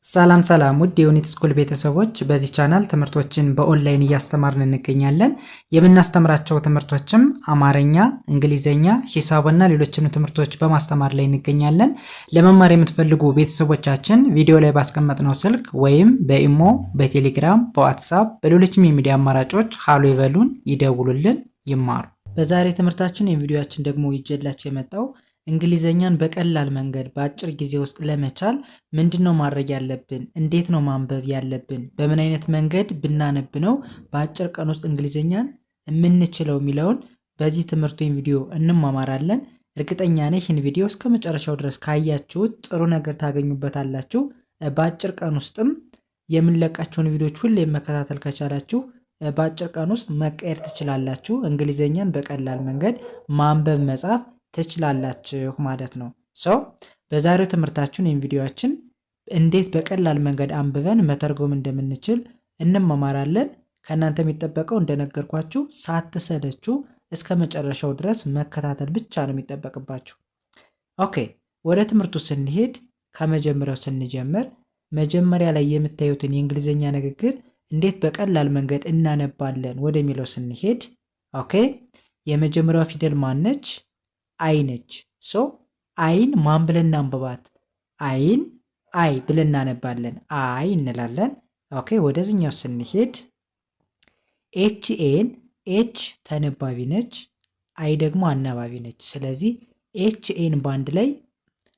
ሰላም ሰላም ውድ የዩኒት ስኩል ቤተሰቦች በዚህ ቻናል ትምህርቶችን በኦንላይን እያስተማርን እንገኛለን። የምናስተምራቸው ትምህርቶችም አማርኛ፣ እንግሊዘኛ፣ ሂሳብና ሌሎችንም ትምህርቶች በማስተማር ላይ እንገኛለን። ለመማር የምትፈልጉ ቤተሰቦቻችን ቪዲዮ ላይ ባስቀመጥነው ስልክ ወይም በኢሞ፣ በቴሌግራም፣ በዋትሳፕ በሌሎችም የሚዲያ አማራጮች ሃሎ ይበሉን፣ ይደውሉልን፣ ይማሩ። በዛሬ ትምህርታችን የቪዲዮአችን ደግሞ ይዤላችሁ የመጣው እንግሊዘኛን በቀላል መንገድ በአጭር ጊዜ ውስጥ ለመቻል ምንድነው ማድረግ ያለብን? እንዴት ነው ማንበብ ያለብን? በምን አይነት መንገድ ብናነብ ነው በአጭር ቀን ውስጥ እንግሊዘኛን የምንችለው የሚለውን በዚህ ትምህርት ወይም ቪዲዮ እንማማራለን። እርግጠኛ ነኝ ይህን ቪዲዮ እስከ መጨረሻው ድረስ ካያችሁት ጥሩ ነገር ታገኙበታላችሁ። በአጭር ቀን ውስጥም የምንለቃቸውን ቪዲዮዎች ሁሌም መከታተል ከቻላችሁ በአጭር ቀን ውስጥ መቀየር ትችላላችሁ። እንግሊዘኛን በቀላል መንገድ ማንበብ መጻፍ ትችላላችሁ ማለት ነው። በዛሬው ትምህርታችን ወይም ቪዲዮአችን እንዴት በቀላል መንገድ አንብበን መተርጎም እንደምንችል እንማማራለን። ከእናንተ የሚጠበቀው እንደነገርኳችሁ ሳትሰለቹ እስከ መጨረሻው ድረስ መከታተል ብቻ ነው የሚጠበቅባችሁ። ኦኬ፣ ወደ ትምህርቱ ስንሄድ ከመጀመሪያው ስንጀምር መጀመሪያ ላይ የምታዩትን የእንግሊዘኛ ንግግር እንዴት በቀላል መንገድ እናነባለን ወደሚለው ስንሄድ ኦኬ፣ የመጀመሪያው ፊደል ማነች? አይ ነች። አይን ማን ብለን እናንብባት? አይን አይ ብለን እናነባለን። አይ እንላለን። ኦኬ፣ ወደዚህኛው ስንሄድ ኤችኤን ኤች ተነባቢ ነች፣ አይ ደግሞ አናባቢ ነች። ስለዚህ ኤችኤን በአንድ ላይ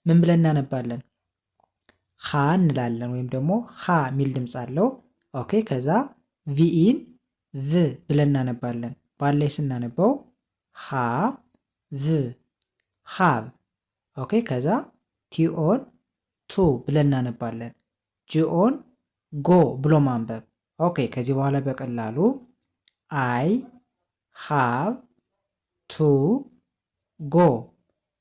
ምን ብለን እናነባለን? ሀ እንላለን፣ ወይም ደግሞ ሀ የሚል ድምፅ አለው። ኦኬ፣ ከዛ ቪኢን ቭ ብለን እናነባለን። በአንድ ላይ ስናነባው ሀ ቭ ሃቭ። ኦኬ፣ ከዛ ቲኦን ቱ ብለን እናነባለን። ጂኦን ጎ ብሎ ማንበብ። ኦኬ፣ ከዚህ በኋላ በቀላሉ አይ ሃቭ ቱ ጎ።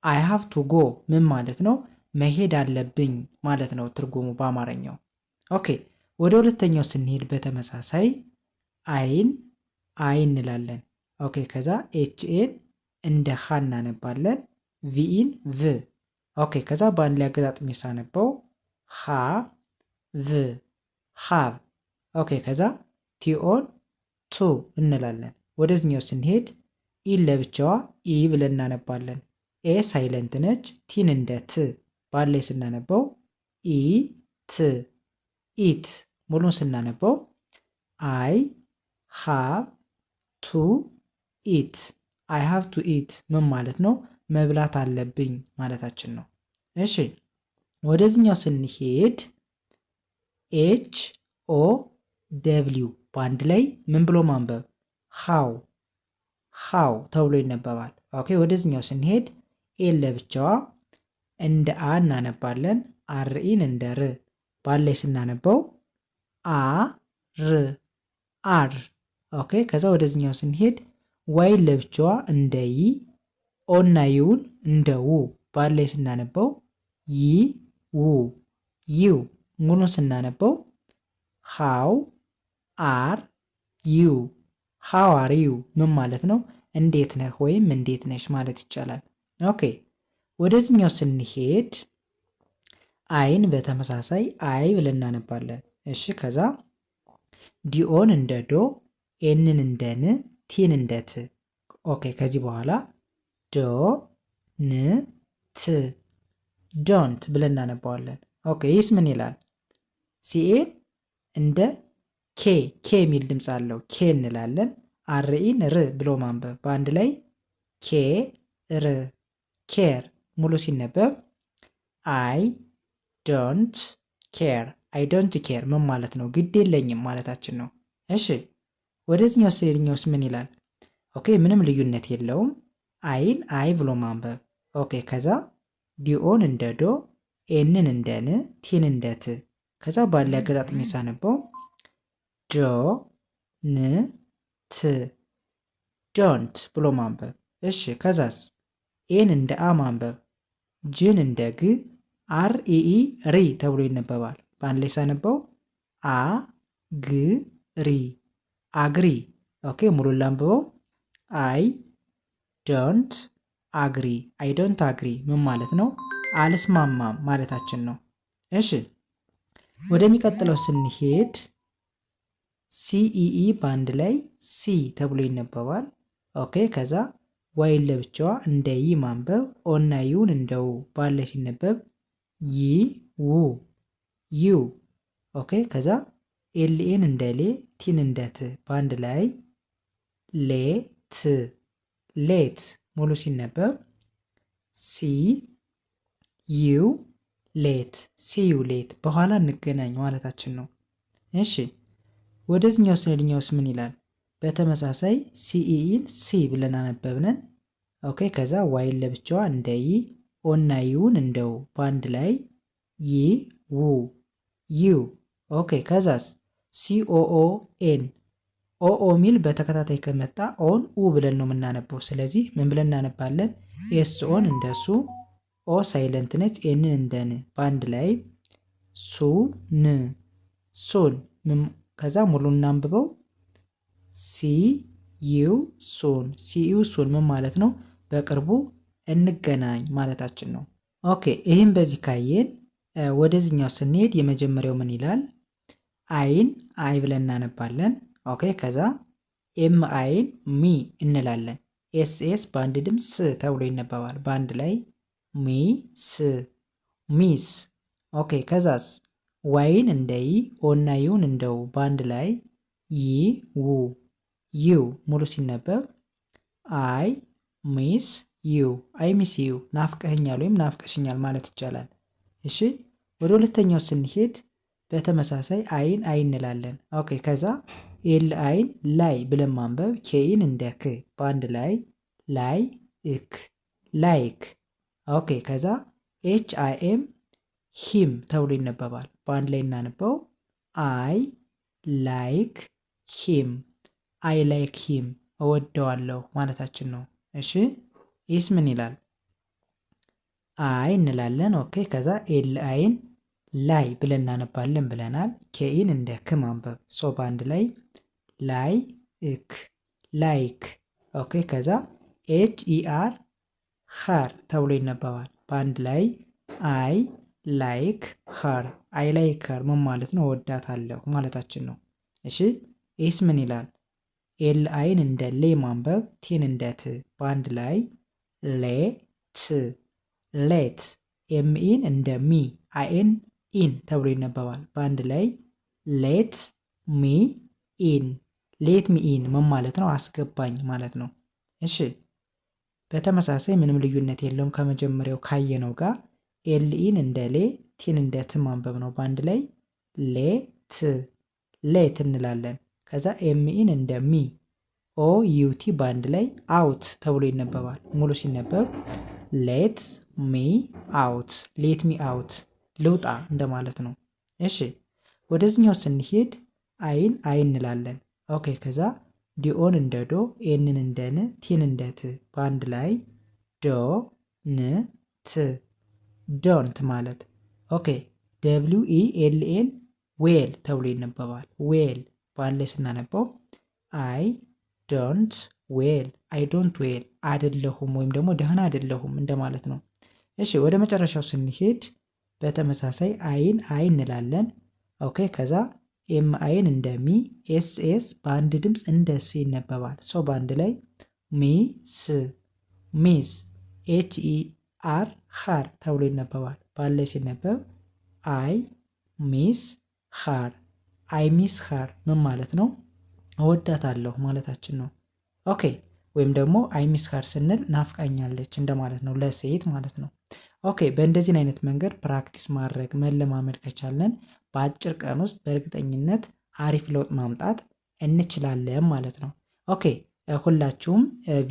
አይ ሃቭ ቱ ጎ ምን ማለት ነው? መሄድ አለብኝ ማለት ነው ትርጉሙ በአማርኛው። ኦኬ፣ ወደ ሁለተኛው ስንሄድ በተመሳሳይ አይን አይ እንላለን። ኦኬ፣ ከዛ ኤችኤን እንደ ሀ እናነባለን። ቪኢን ቭ። ኦኬ፣ ከዛ በአንድ ላይ አገጣጥሜ ሳነበው ሀ ቭ ሃቭ። ኦኬ፣ ከዛ ቲኦን ቱ እንላለን። ወደዚህኛው ስንሄድ ኢን ለብቻዋ ኢ ብለን እናነባለን። ኤ ሳይለንት ነች። ቲን እንደ ት በአንድ ላይ ስናነበው ኢ ት ኢት። ሙሉን ስናነበው አይ ሃቭ ቱ ኢት። አይ ሃቭ ቱ ኢት ምን ማለት ነው? መብላት አለብኝ ማለታችን ነው። እሺ፣ ወደዚህኛው ስንሄድ ኤች ኦ ደብሊው በአንድ ላይ ምን ብሎ ማንበብ? ሃው ሃው ተብሎ ይነበባል። ኦኬ፣ ወደዚህኛው ስንሄድ ኤን ለብቻዋ እንደ አ እናነባለን። አርኢን እንደ ር በአንድ ላይ ስናነበው አ ር አር። ኦኬ፣ ከዛ ወደዚህኛው ስንሄድ ዋይን ለብቻዋ እንደ ይ፣ ኦና ዩን እንደ ው በአንድ ላይ ስናነበው ይ ው ዩ። ሙሉን ስናነበው ሃው አር ዩ ሃው አር ዩ ምን ማለት ነው? እንዴት ነህ ወይም እንዴት ነሽ ማለት ይቻላል። ኦኬ፣ ወደዚህኛው ስንሄድ አይን በተመሳሳይ አይ ብለን እናነባለን። እሺ፣ ከዛ ዲኦን እንደ ዶ፣ ኤንን እንደ ን፣ ቲን እንደ ት። ኦኬ፣ ከዚህ በኋላ ዶ ን ት ዶንት ብለን እናነባዋለን። ኦኬ፣ ይህስ ምን ይላል? ሲኤን እንደ ኬ ኬ የሚል ድምፅ አለው። ኬ እንላለን። አርኢን ር ብሎ ማንበብ በአንድ ላይ ኬ ር ኬር። ሙሉ ሲነበብ አይ ዶንት ኬር። አይ ዶንት ኬር ምን ማለት ነው? ግድ የለኝም ማለታችን ነው። እሺ፣ ወደዚህኛው ስሌድኛውስ ምን ይላል? ኦኬ፣ ምንም ልዩነት የለውም። አይን አይ ብሎ ማንበብ። ኦኬ፣ ከዛ ዲኦን እንደ ዶ፣ ኤንን እንደ ን፣ ቲን እንደ ት። ከዛ ባለ አገጣጥሜ ሳነበው ዶ ን ት ዶንት ብሎ ማንበብ። እሺ፣ ከዛስ ኤን እንደ አ ማንበብ፣ ጅን እንደ ግ፣ አር ኢኢ ሪ ተብሎ ይነበባል። በአንድ ላይ ሳነበው አ ግ ሪ አግሪ። ኦኬ፣ ሙሉን ላንብበው። አይ ዶንት አግሪ። አይ ዶንት አግሪ ምን ማለት ነው? አልስማማም ማለታችን ነው። እሺ፣ ወደሚቀጥለው ስንሄድ ሲኢኢ በአንድ ላይ ሲ ተብሎ ይነበባል። ኦኬ ከዛ ዋይን ለብቻዋ እንደ ይ ማንበብ ኦና ዩን እንደ ው ባለ ሲነበብ ይ ው ዩ። ኦኬ ከዛ ኤልኤን እንደ ሌ ቲን እንደ ት በአንድ ላይ ሌ ት ሌት ሙሉ ሲነበብ ሲ ዩ ሌት ሲዩ ሌት በኋላ እንገናኝ ማለታችን ነው። እሺ ወደዚህኛው ስንሄድኛውስ ምን ይላል? በተመሳሳይ ሲኢኢን ሲ ብለን አነበብነን። ኦኬ ከዛ ዋይን ለብቻዋ እንደ ይ ኦና ዩን እንደው በአንድ ላይ ይ ው ዩ። ኦኬ ከዛስ ሲኦኦ ኤን ኦኦ ሚል በተከታታይ ከመጣ ኦን ኡ ብለን ነው የምናነበው። ስለዚህ ምን ብለን እናነባለን? ኤስ ኦን እንደ ሱ ኦ ሳይለንት ነች ኤንን እንደ ን በአንድ ላይ ሱ ን ሱን። ከዛ ሙሉ እናንብበው ሲ ዩ ሱን ሲዩ ሱን ምን ማለት ነው? በቅርቡ እንገናኝ ማለታችን ነው። ኦኬ ይህም በዚህ ካየን ወደዚህኛው ስንሄድ የመጀመሪያው ምን ይላል? አይን አይ ብለን እናነባለን። ኦኬ ከዛ ኤም አይን ሚ እንላለን። ኤስኤስ በአንድ ድምፅ ስ ተብሎ ይነበባል። በአንድ ላይ ሚ ስ ሚስ። ኦኬ ከዛስ ዋይን እንደ ይ ኦና ዩን እንደው በአንድ ላይ ይ ው ዩ ሙሉ ሲነበብ አይ ሚስ ዩ አይ ሚስ ዩ ናፍቀኸኛል ወይም ናፍቀሽኛል ማለት ይቻላል። እሺ ወደ ሁለተኛው ስንሄድ በተመሳሳይ አይን አይ እንላለን። ኦኬ ከዛ ኤል አይን ላይ ብለን ማንበብ ኬኢን እንደ ክ በአንድ ላይ ላይ እክ ላይክ። ኦኬ ከዛ ኤች አይ ኤም ሂም ተብሎ ይነበባል። በአንድ ላይ እናነበው አይ ላይክ ሂም አይ ላይክ ሂም እወደዋለሁ ማለታችን ነው። እሺ ይህስ ምን ይላል? አይ እንላለን። ኦኬ ከዛ ኤል አይን ላይ ብለን እናነባለን ብለናል። ኬኢን እንደ ክ ማንበብ ሶ በአንድ ላይ ላይ እክ ላይክ። ኦኬ ከዛ ኤች ኢአር ሀር ተብሎ ይነበባል። በአንድ ላይ አይ ላይክ ሀር አይ ላይክ ሀር ምን ማለት ነው? እወዳታለሁ ማለታችን ነው። እሺ ይህስ ምን ይላል? ኤል አይን እንደ ሌ ማንበብ ቲን እንደ ት በአንድ ላይ ሌ ት ሌት። ኤምኢን እንደ ሚ አይኤን ኢን ተብሎ ይነበባል። በአንድ ላይ ሌት ሚ ኢን ሌት ሚ ኢን ምን ማለት ነው? አስገባኝ ማለት ነው። እሺ በተመሳሳይ ምንም ልዩነት የለውም ከመጀመሪያው ካየነው ጋር ኤልኢን እንደ ሌ ቲን እንደ ት ማንበብ ነው። በአንድ ላይ ሌ ት ሌት እንላለን። ከዛ ኤምኢን እንደ ሚ ኦ ዩቲ በአንድ ላይ አውት ተብሎ ይነበባል። ሙሉ ሲነበብ ሌት ሚ አውት ሌት ሚ አውት ልውጣ እንደማለት ነው። እሺ ወደዚህኛው ስንሄድ አይን አይ እንላለን። ኦኬ ከዛ ዲኦን እንደ ዶ ኤንን እንደ ን ቲን እንደ ት በአንድ ላይ ዶ ን ት ዶንት ማለት። ኦኬ ደብሊው ኢ ኤል ኤን ዌል ተብሎ ይነበባል። ዌል በአንድ ላይ ስናነበው አይ ዶንት ዌል አይ ዶንት ዌል አይደለሁም ወይም ደግሞ ደህና አይደለሁም እንደማለት ነው። እሺ ወደ መጨረሻው ስንሄድ በተመሳሳይ አይን አይ እንላለን። ኦኬ ከዛ ኤም አይን እንደ ሚ ኤስ ኤስ በአንድ ድምፅ እንደ ስ ይነበባል። ሶ በአንድ ላይ ሚ ስ ሚስ። ኤች ኢ አር ሃር ተብሎ ይነበባል። በአንድ ላይ ሲነበብ አይ ሚስ ሃር አይ ሚስ ሃር ምን ማለት ነው? እወዳታለሁ ማለታችን ነው። ኦኬ ወይም ደግሞ አይ ሚስ ሃር ስንል ናፍቃኛለች እንደማለት ነው፣ ለሴት ማለት ነው። ኦኬ በእንደዚህን አይነት መንገድ ፕራክቲስ ማድረግ መለማመድ ከቻለን በአጭር ቀን ውስጥ በእርግጠኝነት አሪፍ ለውጥ ማምጣት እንችላለን ማለት ነው። ኦኬ ሁላችሁም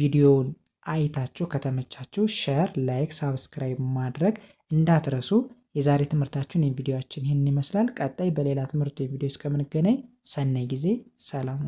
ቪዲዮውን አይታችሁ ከተመቻችሁ ሼር፣ ላይክ፣ ሳብስክራይብ ማድረግ እንዳትረሱ። የዛሬ ትምህርታችን የቪዲዮችን ይህንን ይመስላል። ቀጣይ በሌላ ትምህርት የቪዲዮ እስከምንገናኝ ሰናይ ጊዜ፣ ሰላም።